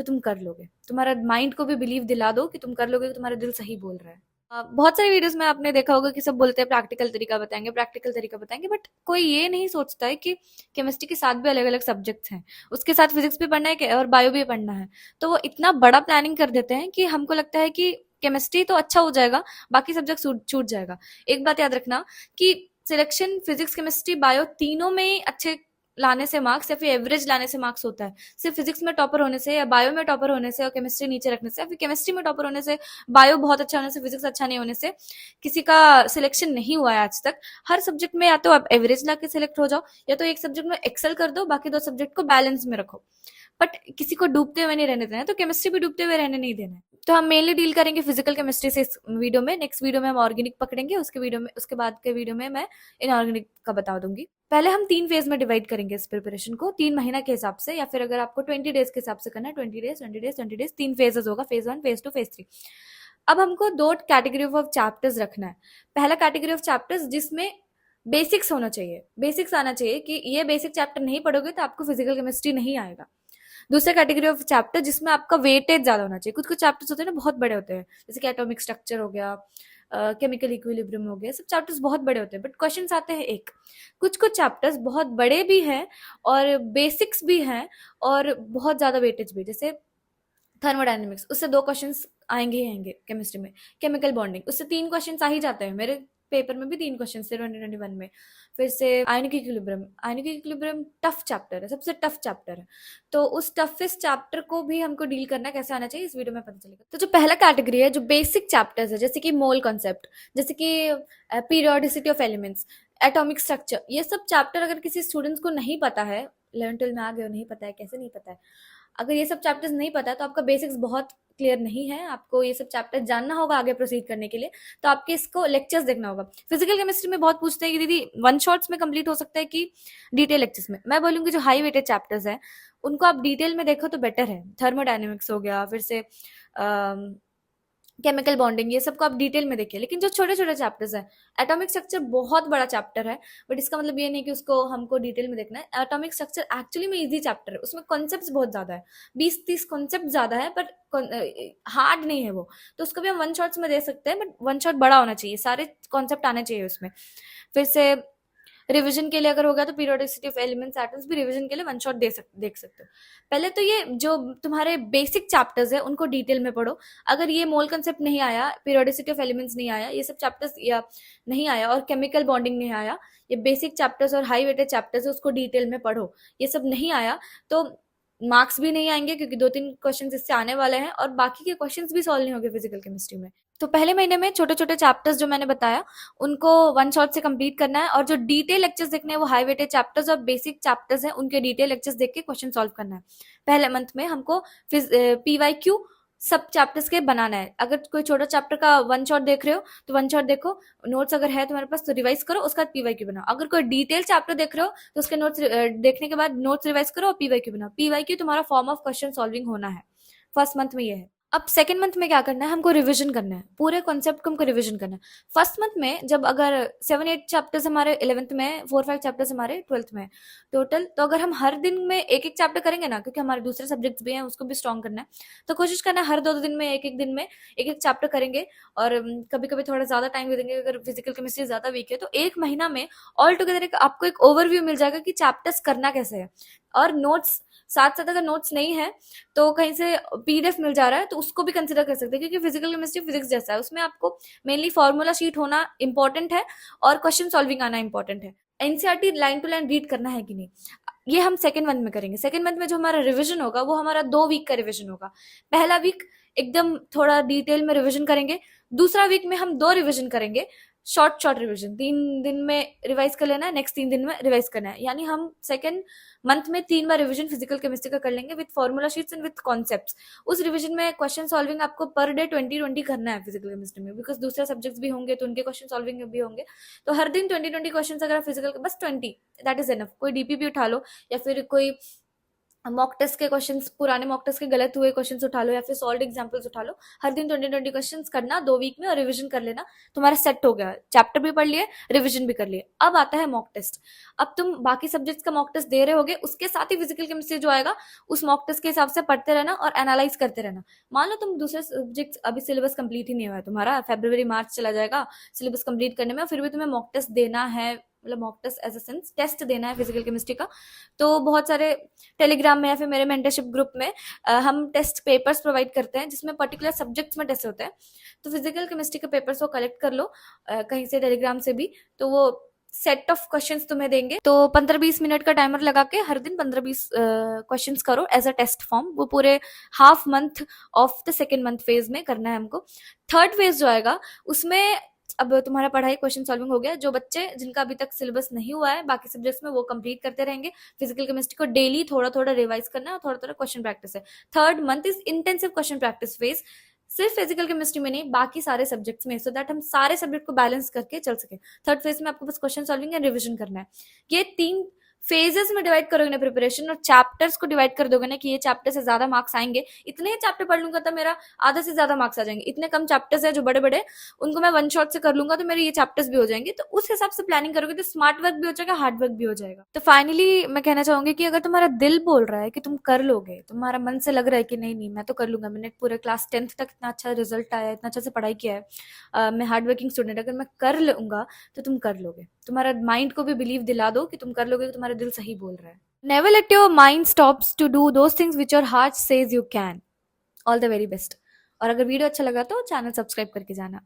तो तुम कर लोगे। तुम्हारा माइंड को भी बिलीव दिला दो कि तुम कर लोगे, कि तुम्हारा दिल सही बोल रहा है। बहुत सारी वीडियोस में आपने देखा होगा कि सब बोलते हैं प्रैक्टिकल तरीका बताएंगे, प्रैक्टिकल तरीका बताएंगे, बट कोई ये नहीं सोचता है कि केमिस्ट्री के साथ भी अलग अलग सब्जेक्ट्स हैं, उसके साथ फिजिक्स भी पढ़ना है और बायो भी पढ़ना है। तो वो इतना बड़ा प्लानिंग कर देते हैं कि हमको लगता है कि केमिस्ट्री तो अच्छा हो जाएगा, बाकी सब्जेक्ट छूट जाएगा। एक बात याद रखना कि सिलेक्शन फिजिक्स केमिस्ट्री बायो तीनों में ही अच्छे लाने से मार्क्स या फिर एवरेज लाने से मार्क्स होता है। सिर्फ फिजिक्स में टॉपर होने से या बायो में टॉपर होने से और केमिस्ट्री नीचे रखने से या फिर केमिस्ट्री में टॉपर होने से, बायो बहुत अच्छा होने से, फिजिक्स अच्छा नहीं होने से किसी का सिलेक्शन नहीं हुआ है आज तक। हर सब्जेक्ट में या तो आप एवरेज ला के सिलेक्ट हो जाओ, या तो एक सब्जेक्ट में एक्सेल कर दो, बाकी दो सब्जेक्ट को बैलेंस में रखो। बट किसी को डूबते हुए नहीं रहने देना है, तो केमिस्ट्री भी डूबते हुए रहने नहीं देना है। तो हम मेनली डील करेंगे फिजिकल केमिस्ट्री से इस वीडियो में। नेक्स्ट वीडियो में हम ऑर्गेनिक पकड़ेंगे, उसके बाद के वीडियो में मैं इनऑर्गेनिक का बता दूंगी। पहले हम 3 फेज में डिवाइड करेंगे इस प्रिपरेशन को, 3 महीना के हिसाब से, या फिर अगर आपको 20 डेज के हिसाब से करना है, 20 डेज 20 डेज 20 डेज, 3 फेजेस होगा, फेज 1, फेज 2, फेज 3। अब हमको 2 कैटेगरी ऑफ चैप्टर्स रखना है। पहला कैटेगरी ऑफ चैप्टर्स जिसमें बेसिक्स होना चाहिए, बेसिक्स आना चाहिए कि ये बेसिक चैप्टर नहीं पढ़ोगे तो आपको फिजिकल केमिस्ट्री नहीं आएगा। दूसरा कैटेगरी ऑफ चैप्टर जिसमें आपका वेटेज ज्यादा होना चाहिए। कुछ कुछ चैप्टर्स होते हैं ना, बहुत बड़े होते हैं, जैसे कि एटॉमिक स्ट्रक्चर हो गया, केमिकल इक्विलिब्रियम हो गया, सब चैप्टर्स बहुत बड़े होते हैं, बट क्वेश्चंस आते हैं एक। कुछ कुछ चैप्टर्स बहुत बड़े भी हैं और बेसिक्स भी हैं और बहुत ज्यादा वेटेज भी, जैसे थर्मोडायनेमिक्स, उससे 2 क्वेश्चंस आएंगे ही आएंगे केमिस्ट्री में। केमिकल बॉन्डिंग, उससे 3 क्वेश्चंस आ ही जाते हैं, मेरे पेपर में भी 3 क्वेश्चन थे 2021 में। फिर से ionic equilibrium, ionic equilibrium tough chapter है, सबसे टफ चैप्टर है। तो उस टफेस्ट चैप्टर को भी हमको डील करना कैसे आना चाहिए, इस वीडियो में पता चलेगा। तो जो पहला कैटेगरी है, जो बेसिक चैप्टर्स है, जैसे कि मोल कॉन्सेप्ट, जैसे कि periodicity of elements, atomic structure, ये सब चैप्टर अगर किसी स्टूडेंट्स को नहीं पता है, 11th-12 में आ गए और नहीं पता है, कैसे नहीं पता है, अगर ये सब चैप्टर्स नहीं पता है तो आपका बेसिक्स बहुत क्लियर नहीं है, आपको ये सब चैप्टर जानना होगा आगे प्रोसीड करने के लिए। तो आपके इसको लेक्चर्स देखना होगा। फिजिकल केमिस्ट्री में बहुत पूछते हैं कि दीदी वन शॉट्स में कंप्लीट हो सकता है कि डिटेल लेक्चर्स में। मैं बोलूंगी जो हाई वेटेड चैप्टर्स हैं उनको आप डिटेल में देखो तो बेटर है। थर्मोडायनेमिक्स हो गया, फिर से केमिकल बॉन्डिंग, ये सबको आप डिटेल में देखिए। लेकिन जो छोटे छोटे चैप्टर्स हैं, एटॉमिक स्ट्रक्चर बहुत बड़ा चैप्टर है, बट इसका मतलब ये नहीं कि उसको हमको डिटेल में देखना है। एटॉमिक स्ट्रक्चर एक्चुअली में इजी चैप्टर है, उसमें कॉन्सेप्ट्स बहुत ज्यादा है, 20-30 कॉन्सेप्ट ज्यादा है, बट हार्ड नहीं है वो। तो उसको भी हम वन शॉट्स में दे सकते हैं, बट वन शॉट बड़ा होना चाहिए, सारे कॉन्सेप्ट आने चाहिए उसमें। फिर से रिवीजन के लिए अगर होगा तो पीरियोडिसिटी ऑफ एलिमेंट्स एटम्स भी रिवीजन के लिए वन शॉट देख सकते हो। पहले तो ये जो तुम्हारे बेसिक चैप्टर्स है उनको डिटेल में पढ़ो। अगर ये मोल कंसेप्ट नहीं आया, पीरियोडिसिटी ऑफ एलिमेंट्स नहीं आया, ये सब चैप्टर्स या नहीं आया, और केमिकल बॉन्डिंग नहीं आया, ये बेसिक चैप्टर्स और हाई वेटेड चैप्टर्स है उसको डिटेल में पढ़ो। ये सब नहीं आया तो मार्क्स भी नहीं आएंगे, क्योंकि 2-3 क्वेश्चन इससे आने वाले हैं और बाकी के क्वेश्चन भी सॉल्व नहीं होंगे फिजिकल केमिस्ट्री में। तो पहले महीने में छोटे छोटे चैप्टर्स जो मैंने बताया उनको वन शॉट से कंप्लीट करना है, और जो डिटेल लेक्चर्स देखने हैं वो हाई वेटेड चैप्टर्स और बेसिक चैप्टर्स हैं, उनके डिटेल लेक्चर्स देख के क्वेश्चन सॉल्व करना है। पहले मंथ में हमको पीवाईक्यू सब चैप्टर्स के बनाना है। अगर कोई छोटा चैप्टर का वन शॉट देख रहे हो तो वन शॉट देखो, नोट्स अगर है तुम्हारे पास तो रिवाइज करो, उसका बाद पीवाईक्यू बनाओ। अगर कोई डिटेल चैप्टर देख रहे हो तो उसके नोट्स देखने के बाद नोट्स रिवाइज करो और पीवाईक्यू बनाओ। पीवाईक्यू तुम्हारा फॉर्म ऑफ क्वेश्चन सॉल्विंग होना है, फर्स्ट मंथ में ये है। अब सेकंड मंथ में क्या करना है, हमको रिवीजन करना है, पूरे कॉन्सेप्ट को हमको रिवीजन करना है। फर्स्ट मंथ में जब अगर 7-8 चैप्टर्स हमारे 11th में, 4-5 चैप्टर्स हमारे 12th में टोटल, तो अगर हम हर दिन में एक एक चैप्टर करेंगे ना, क्योंकि हमारे दूसरे सब्जेक्ट्स भी हैं उसको भी स्ट्रॉन्ग करना है, तो कोशिश करना है हर 2-2 दिन में, एक एक दिन में एक एक चैप्टर करेंगे। और कभी कभी थोड़ा ज्यादा टाइम भी देंगे, अगर फिजिकल केमिस्ट्री ज्यादा वीक है तो एक महीना में ऑल टुगेदर आपको एक ओवरव्यू मिल जाएगा कि चैप्टर्स करना कैसे है। और नोट्स साथ साथ, अगर नोट्स नहीं है तो कहीं से पीडीएफ मिल जा रहा है तो उसको भी कंसिडर कर सकते हैं, क्योंकि फिजिकल केमिस्ट्री फिजिक्स जैसा है, उसमें आपको मेनली फॉर्मूला शीट होना इंपॉर्टेंट है और क्वेश्चन सॉल्विंग आना इंपॉर्टेंट है। NCERT line to line read करना है कि नहीं, ये हम सेकेंड मंथ में करेंगे। सेकेंड मंथ में जो हमारा रिविजन होगा वो हमारा 2 वीक का रिविजन होगा। पहला वीक एकदम थोड़ा डिटेल में रिविजन करेंगे, दूसरा वीक में हम 2 रिविजन करेंगे, शॉर्ट शॉर्ट रिविजन, 3 दिन में रिवाइज कर लेना है, नेक्स्ट 3 दिन में रिवाइज करना है। यानी हम सेकेंड मंथ में 3 बार रिवीजन फिजिकल केमिस्ट्री का कर लेंगे with formula sheets and with concepts. उस रिवीजन में क्वेश्चन सॉल्विंग आपको पर डे 20-20 करना है फिजिकल केमिस्ट्री में, बिकॉज दूसरे सब्जेक्ट्स भी होंगे तो उनके क्वेश्चन सॉल्विंग भी होंगे। तो हर दिन 20-20 क्वेश्चन, अगर फिजिकल बस 20 दैट इज एनफ। कोई डीपी भी उठा लो या फिर कोई मॉक टेस्ट के क्वेश्चंस, पुराने मॉक टेस्ट के गलत हुए क्वेश्चंस उठा लो या फिर सॉल्व एग्जांपल्स उठा लो। हर दिन 20-20 क्वेश्चंस करना 2 वीक में और रिवीजन कर लेना। तुम्हारा सेट हो गया, चैप्टर भी पढ़ लिए, रिवीजन भी कर लिए। अब आता है मॉक टेस्ट। अब तुम बाकी सब्जेक्ट्स का मॉक टेस्ट दे रहे होगे, उसके साथ ही फिजिकल केमिस्ट्री जो आएगा उस मॉक टेस्ट के हिसाब से पढ़ते रहना और एनालाइज करते रहना। मान लो तुम दूसरे सब्जेक्ट अभी सिलेबस कंप्लीट ही नहीं हुआ है तुम्हारा, फेब्रुवरी मार्च चला जाएगा सिलेबस कंप्लीट करने में, और फिर भी तुम्हें मॉक टेस्ट देना है, मतलब mock test as a sense test देना है फिजिकल केमिस्ट्री का। तो बहुत सारे टेलीग्राम में या फिर मेरे मेंटरशिप ग्रुप में हम टेस्ट पेपर्स प्रोवाइड करते हैं जिसमें पर्टिकुलर सब्जेक्ट्स में टेस्ट होते हैं। तो फिजिकल केमिस्ट्री के पेपर्स को कलेक्ट कर लो कहीं से, टेलीग्राम से भी। तो वो सेट ऑफ क्वेश्चंस तुम्हें देंगे, तो 15-20 मिनट का टाइमर लगा के हर दिन 15-20 क्वेश्चंस करो एज अ टेस्ट फॉर्म। वो पूरे half month of the second month phase में करना है हमको। थर्ड फेज जो आएगा उसमें अब तुम्हारा पढ़ाई क्वेश्चन सॉल्विंग हो गया। जो बच्चे जिनका अभी तक सिलेबस नहीं हुआ है बाकी सब्जेक्ट्स में, वो कंप्लीट करते रहेंगे। फिजिकल केमिस्ट्री को डेली थोड़ा थोड़ा रिवाइज करना है और थोड़ा थोड़ा क्वेश्चन प्रैक्टिस है। Third month is intensive question practice phase, सिर्फ फिजिकल केमिस्ट्री में नहीं, बाकी सारे सब्जेक्ट्स में, सो दैट हम सारे सब्जेक्ट को बैलेंस करके चल सके। थर्ड फेज में आपको बस क्वेश्चन सॉल्विंग एंड रिविजन करना है। ये 3 फेजेस में डिवाइड करोगे ना प्रिपरेशन, और चैप्टर्स को डिवाइड कर दोगे ना कि ये चैप्टर से ज्यादा मार्क्स आएंगे, इतने चैप्टर पढ़ लूंगा तो मेरा आधा से ज्यादा मार्क्स आ जाएंगे। इतने कम चैप्टर्स है जो बड़े बड़े, उनको मैं वन शॉट से कर लूंगा तो मेरे ये चैप्टर्स भी हो जाएंगे। तो उस हिसाब से प्लानिंग करोगे तो स्मार्ट वर्क भी हो जाएगा, हार्ड वर्क भी हो जाएगा। तो फाइनली मैं कहना चाहूंगी कि अगर तुम्हारा दिल बोल रहा है कि तुम कर लोगे, तुम्हारा मन से लग रहा है कि नहीं नहीं मैं तो कर लूंगा, मैंने पूरे क्लास 10th तक इतना अच्छा रिजल्ट आया, इतना अच्छा से पढ़ाई किया है, मैं हार्ड वर्किंग स्टूडेंट, अगर मैं कर लूंगा तो तुम कर लोगे। तुम्हारा माइंड को भी बिलीव दिला दो कि तुम कर लोगे, तुम्हारा दिल सही बोल रहा है। Never let your mind stops to do those things which your heart says you can. All the very best. और अगर वीडियो अच्छा लगा तो चैनल सब्सक्राइब करके जाना।